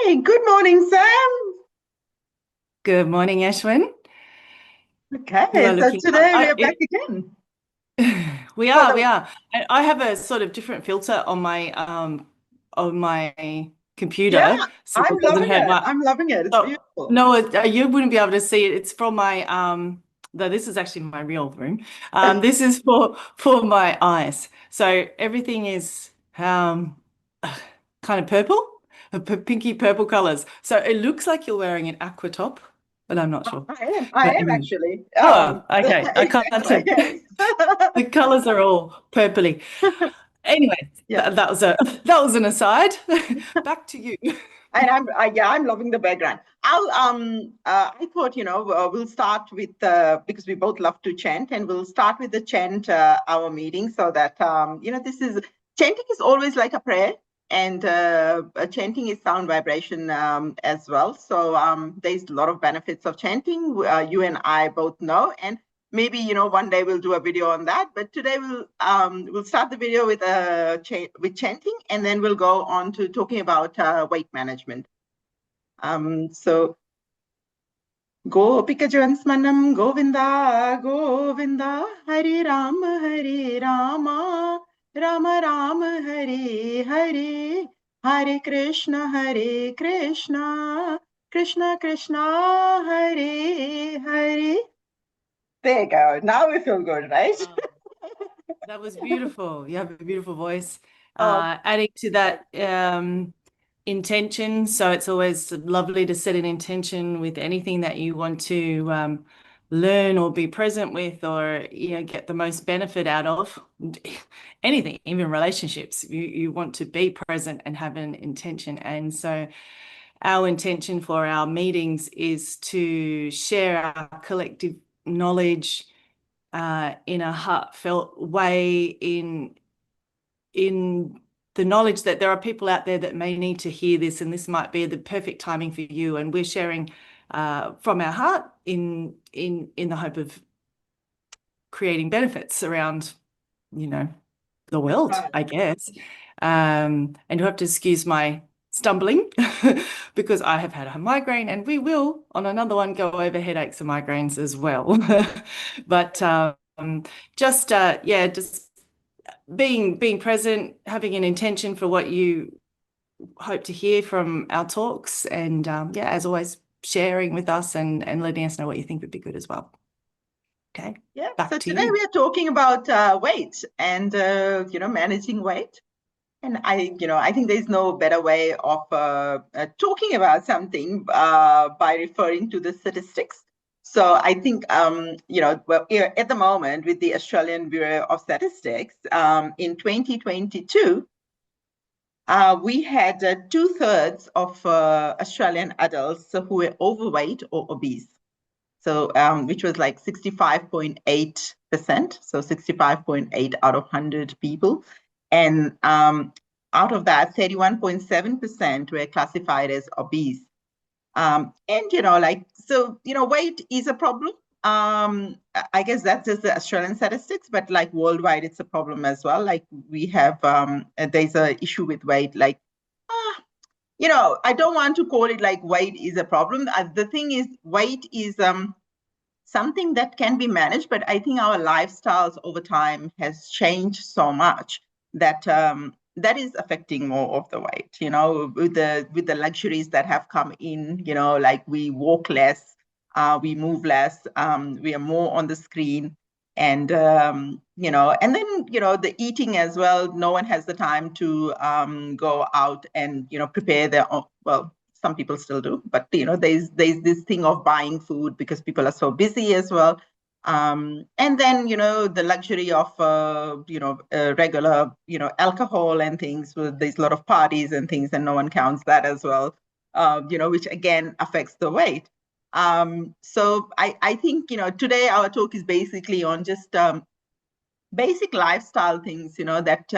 Hey, good morning, Sam. Good morning, Ashwin. You are Okay, so looking up. today we are back again We for are, we the are. I have a sort of different filter on my yeah, computer, so I'm it doesn't loving hurt it. my. I'm loving it. It's So beautiful. no, you wouldn't be able to see it. It's from my though this is actually my real room. This is for my eyes. So everything is kind of purple, pinky purple colors. So it looks like you're wearing an aqua top, but I'm not sure. I But am actually. oh, okay. I can't Exactly, tell. yes. The colors are all purpley. Anyway, Yeah, that was an aside. Back to you. and I'm loving the background. I thought we'll start with because we both love to chant, and we'll start with the chant our meeting so that this is chanting is always like a prayer, and chanting is sound vibration as well. So there's a lot of benefits of chanting. You and I both know, and maybe one day we'll do a video on that. But today we'll start the video with with chanting, and then we'll go on to talking about weight management. So Gopika Jansmanam Govinda Govinda Hari Rama Rama Rama Hari Hari Hare Krishna Krishna Krishna Hare Hare. There you go. Now we feel good, right? Oh, that was beautiful. You have a beautiful voice. Oh, Adding to that intention. So it's always lovely to set an intention with anything that you want to learn or be present with or get the most benefit out of. Anything, even relationships. You want to be present and have an intention. And so our intention for our meetings is to share our collective knowledge in a heartfelt way in the knowledge that there are people out there that may need to hear this, and this might be the perfect timing for you. And we're sharing from our heart in the hope of creating benefits around, you know, the world, right. I guess. And you have to excuse my stumbling because I have had a migraine, and we will on another one go over headaches and migraines as well. But just yeah, just being present, having an intention for what you hope to hear from our talks, and yeah, as always, sharing with us and letting us know what you think would be good as well. Okay, Yeah. So back to today you. we are talking about weight and managing weight. And I think there's no better way of talking about something by referring to the statistics. So I think, well, at the moment with the Australian Bureau of Statistics, in 2022, we had two-thirds of Australian adults who were overweight or obese. So, which was like 65.8%. So 65.8 out of 100 people. And out of that, 31.7% were classified as obese. And, weight is a problem. I guess that's just the Australian statistics, but like worldwide, it's a problem as well. Like we have, there's a issue with weight, like, I don't want to call it like weight is a problem. The thing is, weight is something that can be managed, but I think our lifestyles over time has changed so much that that is affecting more of the weight. With the luxuries that have come in. Like we walk less, we move less, we are more on the screen, and and then the eating as well. No one has the time to go out and prepare their own. Well, some people still do, but there's this thing of buying food because people are so busy as well. And then the luxury of regular alcohol and things. Well, there's a lot of parties and things, and no one counts that as well. Which again affects the weight. So I think today our talk is basically on just basic lifestyle things that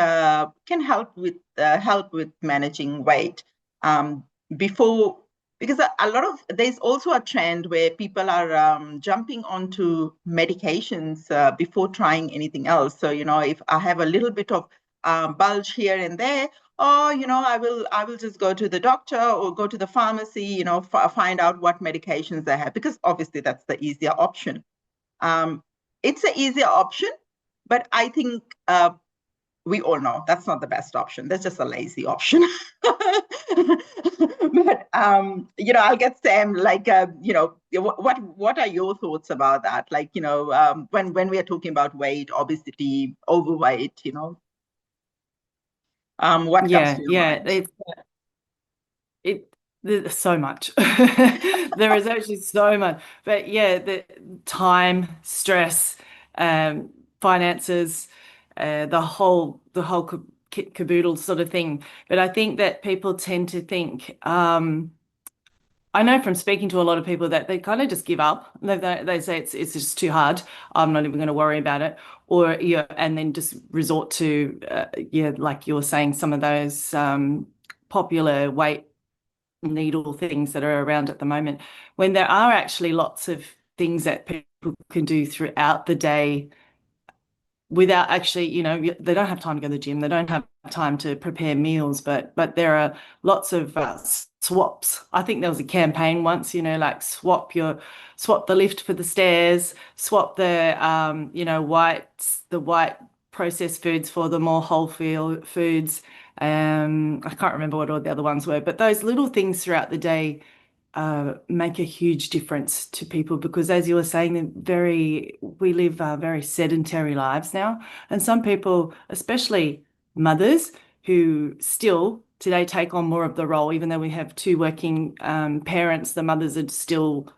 can help with managing weight before, because a lot of there's also a trend where people are jumping onto medications before trying anything else. So if I have a little bit of bulge here and there, oh, I will just go to the doctor or go to the pharmacy, find out what medications they have, because obviously that's the easier option. It's an easier option, but I think we all know that's not the best option. That's just a lazy option. But I'll get Sam. Like, what are your thoughts about that? Like, when we are talking about weight, obesity, overweight, what comes Yeah, to your yeah, mind? there's so much. There is actually so much. But yeah, the time, stress, um, finances, the whole caboodle sort of thing. But I think that people tend to think, I know from speaking to a lot of people that they kind of just give up. They say it's just too hard. I'm not even going to worry about it. Or yeah, and then just resort to yeah, like you were saying, some of those popular weight needle things that are around at the moment, when there are actually lots of things that people can do throughout the day without actually, they don't have time to go to the gym, they don't have time to prepare meals, but there are lots of swaps. I think there was a campaign once, like swap the lift for the stairs, swap the white processed foods for the more whole foods. I can't remember what all the other ones were, but those little things throughout the day make a huge difference to people because, as you were saying, we live very sedentary lives now, and some people, especially mothers, who still today take on more of the role, even though we have two working parents, the mothers are still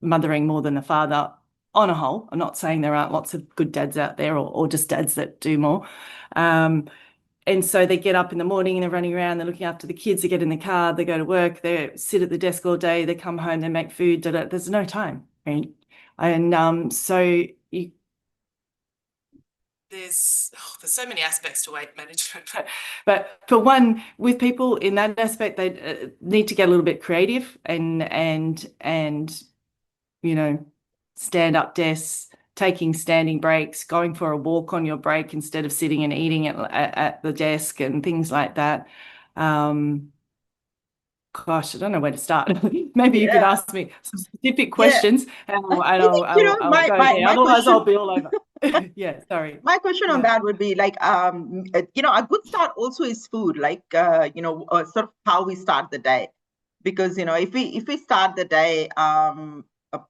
mothering more than the father on a whole. I'm not saying there aren't lots of good dads out there or just dads that do more. Um, and so they get up in the morning and they're running around, they're looking after the kids, they get in the car, they go to work, they sit at the desk all day, they come home, they make food, there's no time, right? And so there's so many aspects to weight management, but for one, with people in that aspect, they need to get a little bit creative and stand up desks, taking standing breaks, going for a walk on your break instead of sitting and eating at the desk and things like that. Um, Gosh, I don't know where to start. Maybe you could Yeah, ask me some specific yeah. questions and I I'll, and think, I'll, I'll, I'll my, go my, there. my Otherwise, I'll question be all over. Yeah, sorry. my question on Yeah. that would be like, a good start also is food, like, sort of how we start the day. Because, if we start the day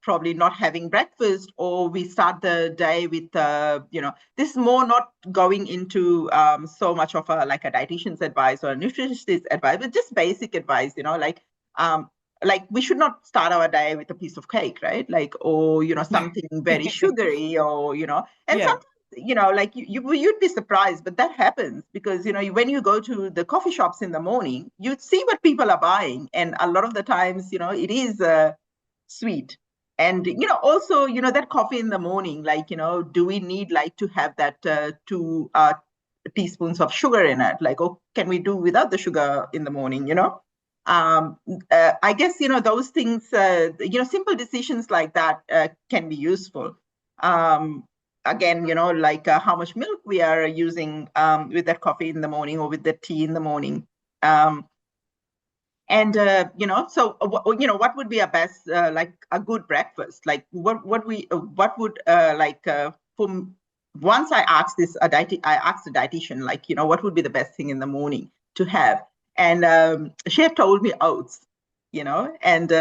probably not having breakfast, or we start the day with, this is more not going into so much of like a dietitian's advice or a nutritionist advice, but just basic advice, um, like we should not start our day with a piece of cake, right? Like, or, something very sugary, or, and Yeah. sometimes, like you'd be surprised, but that happens because, when you go to the coffee shops in the morning, you see what people are buying. And a lot of the times, it is sweet. And, also, that coffee in the morning, like, do we need like to have that two teaspoons of sugar in it? Like, oh, can we do without the sugar in the morning, um, I guess those things. Simple decisions like that can be useful. Um, Again, like how much milk we are using with that coffee in the morning or with the tea in the morning. Um, and so what would be a best like a good breakfast? Like what would for once I asked I asked a dietitian, like, what would be the best thing in the morning to have? And she had told me oats, and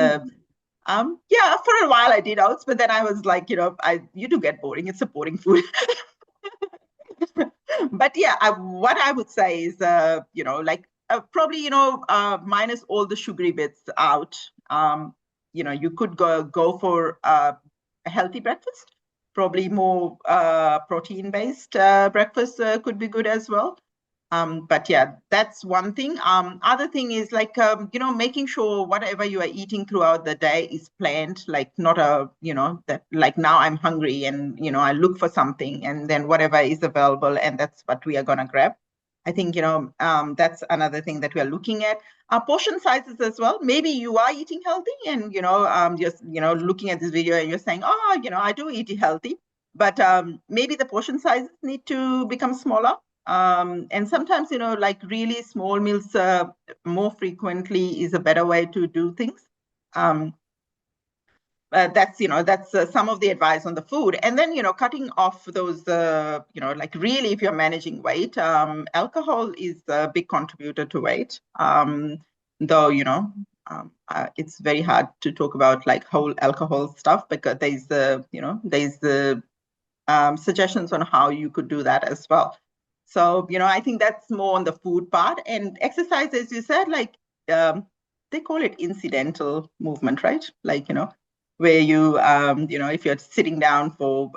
yeah, for a while I did oats, but then I was like, you do get boring. It's a boring food. But yeah, what I would say is, like probably, minus all the sugary bits out. You could go for a healthy breakfast. Probably more protein based breakfast could be good as well. But yeah, that's one thing. Other thing is like, making sure whatever you are eating throughout the day is planned, like not that like now I'm hungry and, I look for something and then whatever is available and that's what we are going to grab. I think, that's another thing that we are looking at. Portion sizes as well. Maybe you are eating healthy and, just, looking at this video and you're saying, oh, I do eat healthy, but maybe the portion sizes need to become smaller. And sometimes, like really small meals more frequently is a better way to do things. That's some of the advice on the food. And then, cutting off those, like really, if you're managing weight, alcohol is a big contributor to weight. Though, it's very hard to talk about like whole alcohol stuff, because there's the suggestions on how you could do that as well. So, I think that's more on the food part. And exercise, as you said, like they call it incidental movement, right? Like, where if you're sitting down for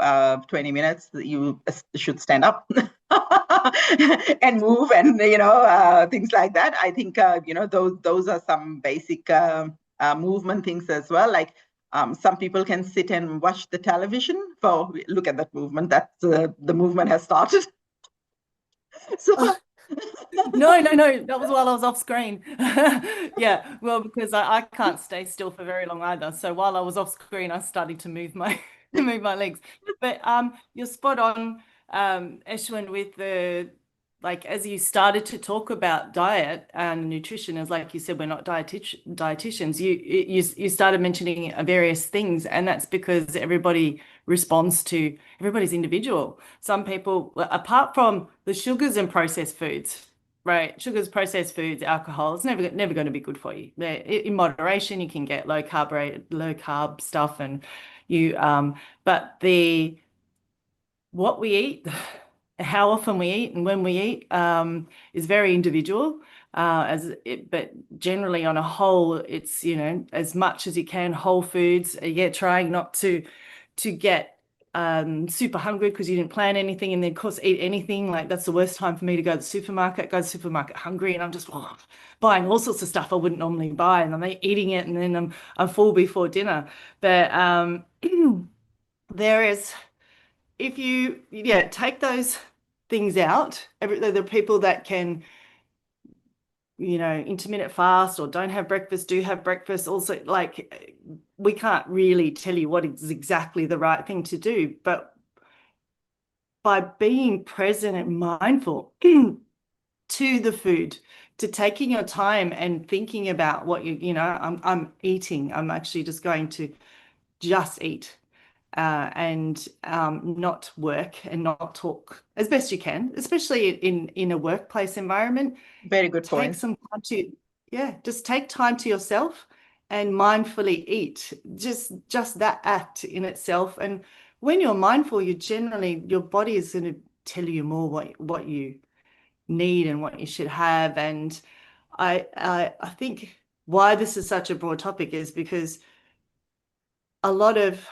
20 minutes, you should stand up and move, and, things like that. I think, those are some basic movement things as well. Like, some people can sit and watch the television for, look at that movement. That's the movement has started. So No, that was while I was off screen. Yeah, well, because I can't stay still for very long either. So while I was off screen, I started to move my move my legs. But you're spot on, Eshwin, with the like as you started to talk about diet and nutrition, as like you said, we're not dietitians. You started mentioning various things, and that's because everybody responds to everybody's individual. Some people, apart from the sugars and processed foods. Right, sugars, processed foods, alcohol, it's never going to be good for you. In moderation, you can get low carb stuff, and but what we eat, how often we eat, and when we eat is very individual. But generally, on a whole, it's as much as you can whole foods. Yeah, trying not to get super hungry because you didn't plan anything, and then of course eat anything. Like that's the worst time for me to go to the supermarket. Go to the supermarket hungry, and I'm just buying all sorts of stuff I wouldn't normally buy, and I'm eating it, and then I'm full before dinner. But there is if you take those things out, the people that can intermittent fast or don't have breakfast, do have breakfast. Also, like we can't really tell you what is exactly the right thing to do, but by being present and mindful to the food, to taking your time and thinking about what I'm eating. I'm actually just going to just eat and not work and not talk as best you can, especially in a workplace environment. very good Take point. some time just take time to yourself and mindfully eat. Just that act in itself. And when you're mindful, your body is going to tell you more what you need and what you should have. And I think why this is such a broad topic is because a lot of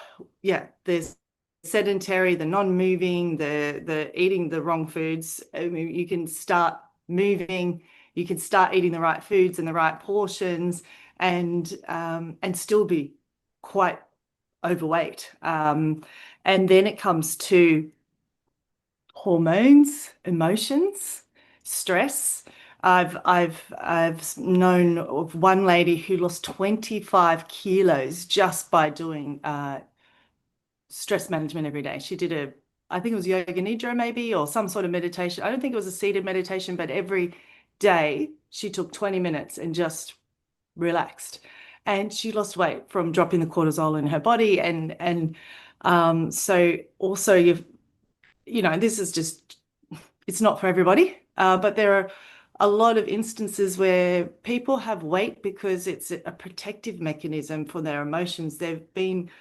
there's sedentary, the non-moving, the eating the wrong foods. I mean, you can start moving, you can start eating the right foods and the right portions, and still be quite overweight. And then it comes to hormones, emotions, stress. I've known of one lady who lost 25 kilos just by doing stress management every day. She did I think it was yoga nidra maybe, or some sort of meditation. I don't think it was a seated meditation, but every day she took 20 minutes and just relaxed. And she lost weight from dropping the cortisol in her body. And so also this is just, it's not for everybody, but there are a lot of instances where people have weight because it's a protective mechanism for their emotions. They've been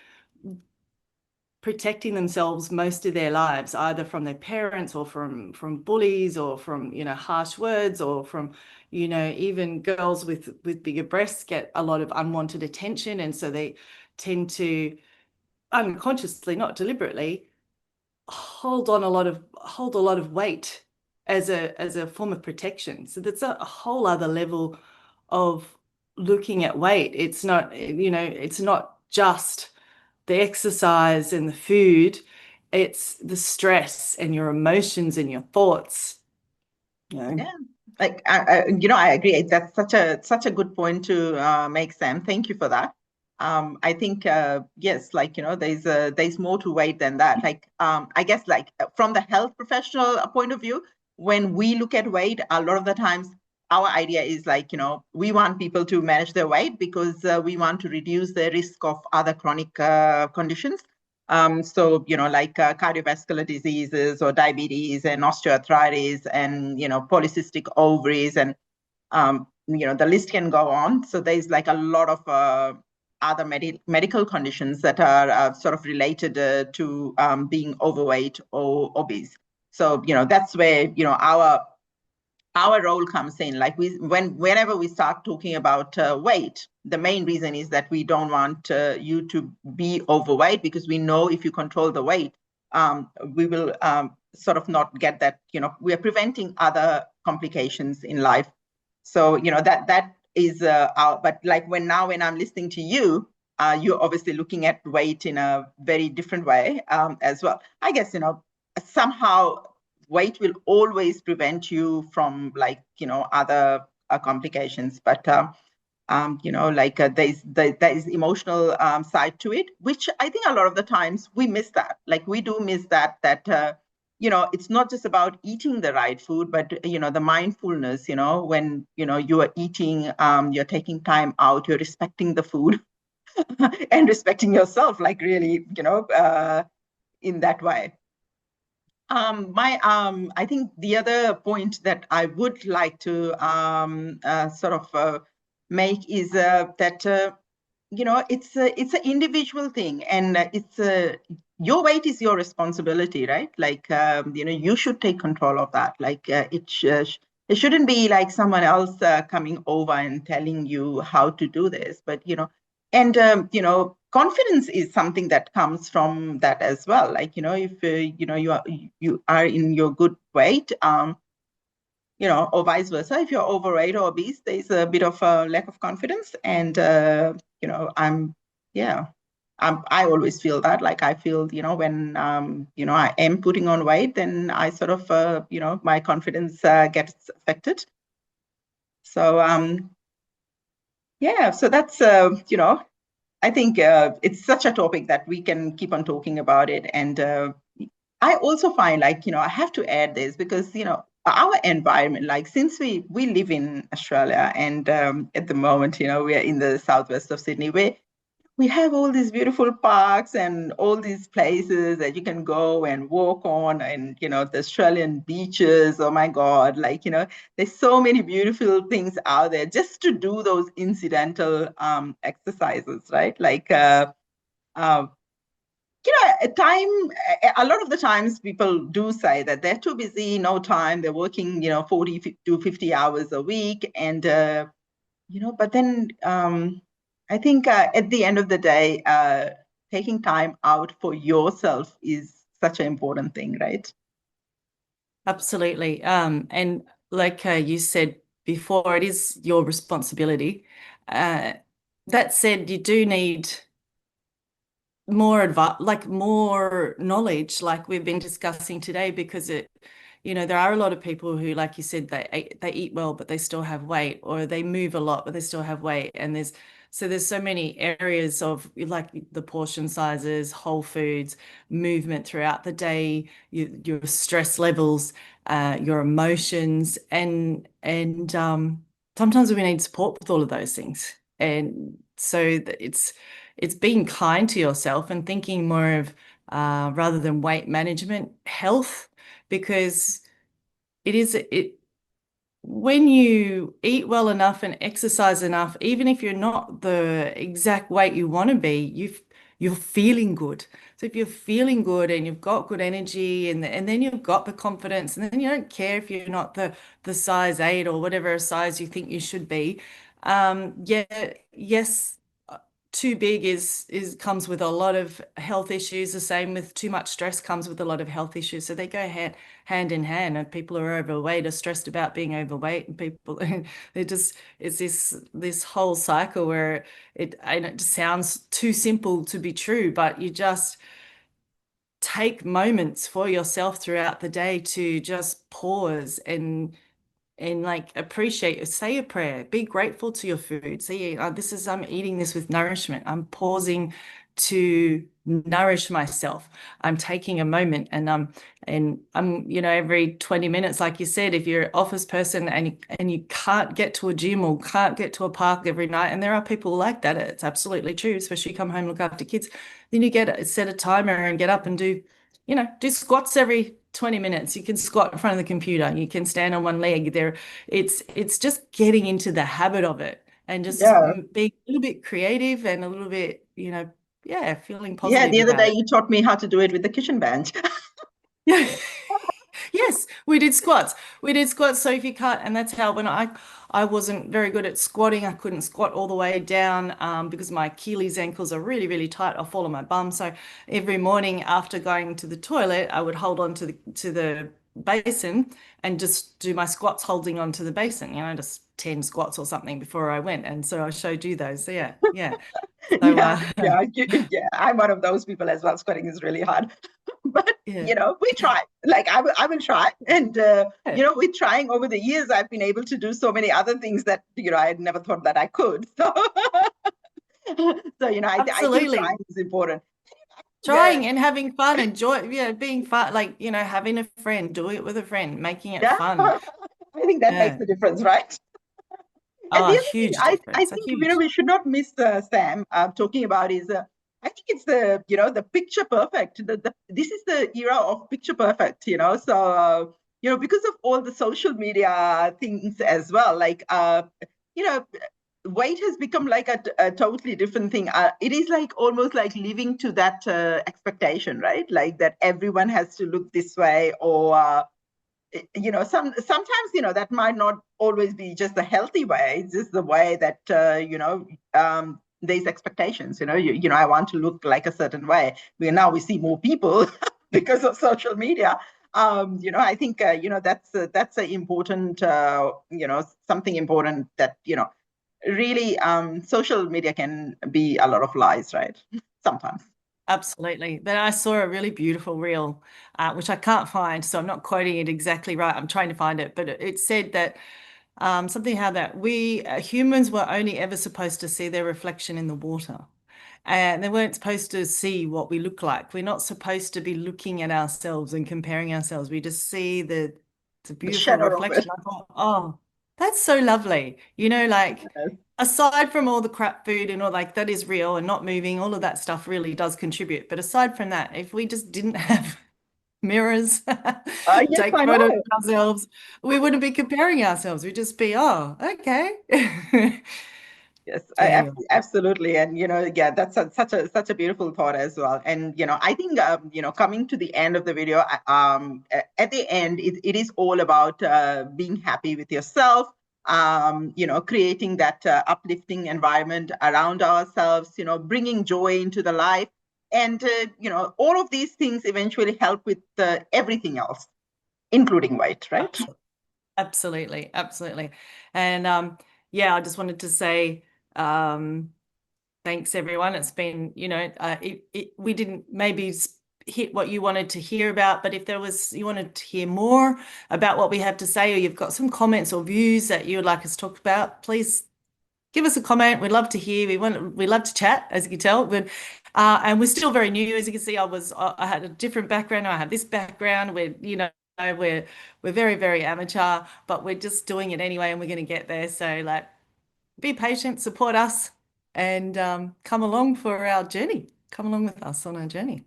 protecting themselves most of their lives, either from their parents or from bullies or from harsh words, or from even girls with bigger breasts get a lot of unwanted attention, and so they tend to unconsciously, not deliberately, hold a lot of weight as a form of protection. So that's a whole other level of looking at weight. It's not just the exercise and the food, it's the stress and your emotions and your thoughts. Yeah, like I agree. That's such a good point to make, Sam. Thank you for that. I think yes, like there's more to weight than that. Like I guess like from the health professional point of view, when we look at weight, a lot of the times our idea is like, we want people to manage their weight because we want to reduce the risk of other chronic conditions. So, like cardiovascular diseases or diabetes and osteoarthritis and, polycystic ovaries and, the list can go on. So there's like a lot of other medical conditions that are sort of related to being overweight or obese. So, that's where, our role comes in. Like whenever we start talking about weight, the main reason is that we don't want you to be overweight, because we know if you control the weight, we will sort of not get that, we are preventing other complications in life. So, that is but like when I'm listening to you, you're obviously looking at weight in a very different way as well. I guess, somehow weight will always prevent you from like, other complications. But like there is emotional side to it, which I think a lot of the times we miss that. Like we do miss that it's not just about eating the right food, but the mindfulness, when you are eating, you're taking time out, you're respecting the food and respecting yourself, like really, in that way. I think the other point that I would like to sort of make is that it's an individual thing, and it's your weight is your responsibility, right? Like you should take control of that. Like it shouldn't be like someone else coming over and telling you how to do this, but and confidence is something that comes from that as well. Like if you are in your good weight, or vice versa. If you're overweight or obese, there's a bit of a lack of confidence. And, yeah, I always feel that. Like I feel, when, I am putting on weight, then I sort of, my confidence gets affected. So, yeah, so that's, I think it's such a topic that we can keep on talking about it. And I also find like, I have to add this because, our environment, like since we live in Australia and at the moment, we are in the southwest of Sydney, where we have all these beautiful parks and all these places that you can go and walk on, and the Australian beaches. Oh my God, like there's so many beautiful things out there just to do those incidental exercises, right? Like uh, time, a lot of the times people do say that they're too busy, no time, they're working 40 to 50 hours a week, and but then I think at the end of the day, taking time out for yourself is such an important thing, right? Absolutely. And like you said before, it is your responsibility. Uh, that said, you do need more advice, like more knowledge, like we've been discussing today, because there are a lot of people who, like you said, they eat well, but they still have weight, or they move a lot, but they still have weight. And there's so many areas of like the portion sizes, whole foods, movement throughout the day, your stress levels, your emotions, and sometimes we need support with all of those things. And so it's being kind to yourself and thinking more of rather than weight management, health, because it when you eat well enough and exercise enough, even if you're not the exact weight you want to be, you're feeling good. So if you're feeling good and you've got good energy, and then you've got the confidence, and then you don't care if you're not the size 8 or whatever size you think you should be. Yeah, yes, too big is comes with a lot of health issues. The same with too much stress comes with a lot of health issues. So they go hand in hand. And people who are overweight are stressed about being overweight, and people it's this whole cycle where it just sounds too simple to be true, but you just take moments for yourself throughout the day to just pause and like appreciate, say a prayer, be grateful to your food. See, I'm eating this with nourishment. I'm pausing to nourish myself. I'm taking a moment and I'm And every 20 minutes, like you said, if you're an office person and you can't get to a gym or can't get to a park every night, and there are people like that, it's absolutely true, especially come home, look after kids, then you set a timer and get up and do squats every 20 minutes. You can squat in front of the computer, you can stand on one leg there. It's just getting into the habit of it and just Yeah. being a little bit creative and a little bit, yeah, feeling Yeah, positive the other about day it. you taught me how to do it with the kitchen bench. Yes, we did squats. We did squats. So if you can't, and that's how when I wasn't very good at squatting, I couldn't squat all the way down because my Achilles ankles are really, really tight. I'll fall on my bum. So every morning after going to the toilet, I would hold on to the basin and just do my squats holding onto the basin, just 10 squats or something before I went. And so I showed you those. So yeah, yeah. So Yeah, yeah, yeah. I'm one of those people as well. Squatting is really hard, but yeah. we try. Like I will try, and Yeah, with trying over the years, I've been able to do so many other things that I had never thought that I could. So, so I think absolutely. trying is important. Yeah, Trying and having fun, enjoy, being fun, like, having a friend, doing it with a friend, making it yeah. fun. I think that makes Yeah. a difference, right? And Oh, the a other thing huge I difference, a think huge. we should not miss Sam talking about is I think it's the the picture perfect. This is the era of picture perfect. So because of all the social media things as well, like you know weight has become like a totally different thing. It is like almost like living to that expectation, right? Like that everyone has to look this way, or sometimes that might not always be just the healthy way. It's just the way that there's expectations. I want to look like a certain way. Now we see more people because of social media. I think that's a important something important that really social media can be a lot of lies, right? Sometimes. Absolutely. Then I saw a really beautiful reel, which I can't find, so I'm not quoting it exactly right. I'm trying to find it, but it said that something how that we humans were only ever supposed to see their reflection in the water. And they weren't supposed to see what we look like. We're not supposed to be looking at ourselves and comparing ourselves. We just see the The beautiful shadow of it. reflection. I thought, oh, that's so lovely. Like Yes. aside from all the crap food and all like that is real and not moving, all of that stuff really does contribute. But aside from that, if we just didn't have mirrors, Yes, take I photos know. of ourselves, we wouldn't be comparing ourselves. We'd just be, oh, okay. Yes, So anyway, absolutely, and yeah, that's such a beautiful thought as well. And I think coming to the end of the video, at the end, it is all about being happy with yourself. Creating that uplifting environment around ourselves. Bringing joy into the life, and all of these things eventually help with everything else, including weight, right? absolutely, absolutely. And yeah, I just wanted to say thanks everyone. It's been, we didn't maybe hit what you wanted to hear about, but if you wanted to hear more about what we have to say, or you've got some comments or views that you would like us to talk about, please give us a comment. We'd love to hear. We love to chat, as you can tell. But and we're still very new, as you can see. I had a different background. I have this background. We're very, very amateur, but we're just doing it anyway, and we're going to get there. So like, be patient, support us, and come along for our journey. Come along with us on our journey.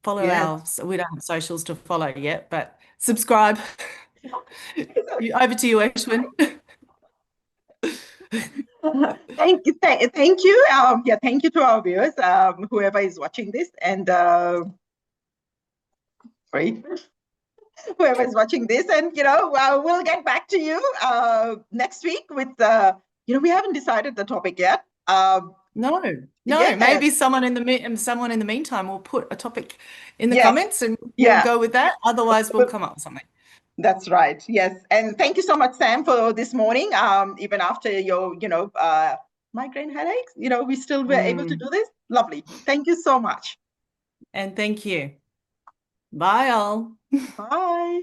Follow Yes. so we don't have socials to follow yet, but subscribe. Over to you, Ashwin. Thank you. Yeah, thank you to our viewers, whoever is watching this, and sorry, whoever is watching this, and we'll get back to you next week with we haven't decided the topic yet. No, Yeah, no. Maybe someone in the meantime will put a topic in the yes, comments and we'll yeah, go with that. Otherwise, we'll come up with something. that's right. Yes, and thank you so much, Sam, for this morning. Even after your migraine headaches, we still were able to do this. Lovely. Thank you so much. And thank you. Bye all. Bye.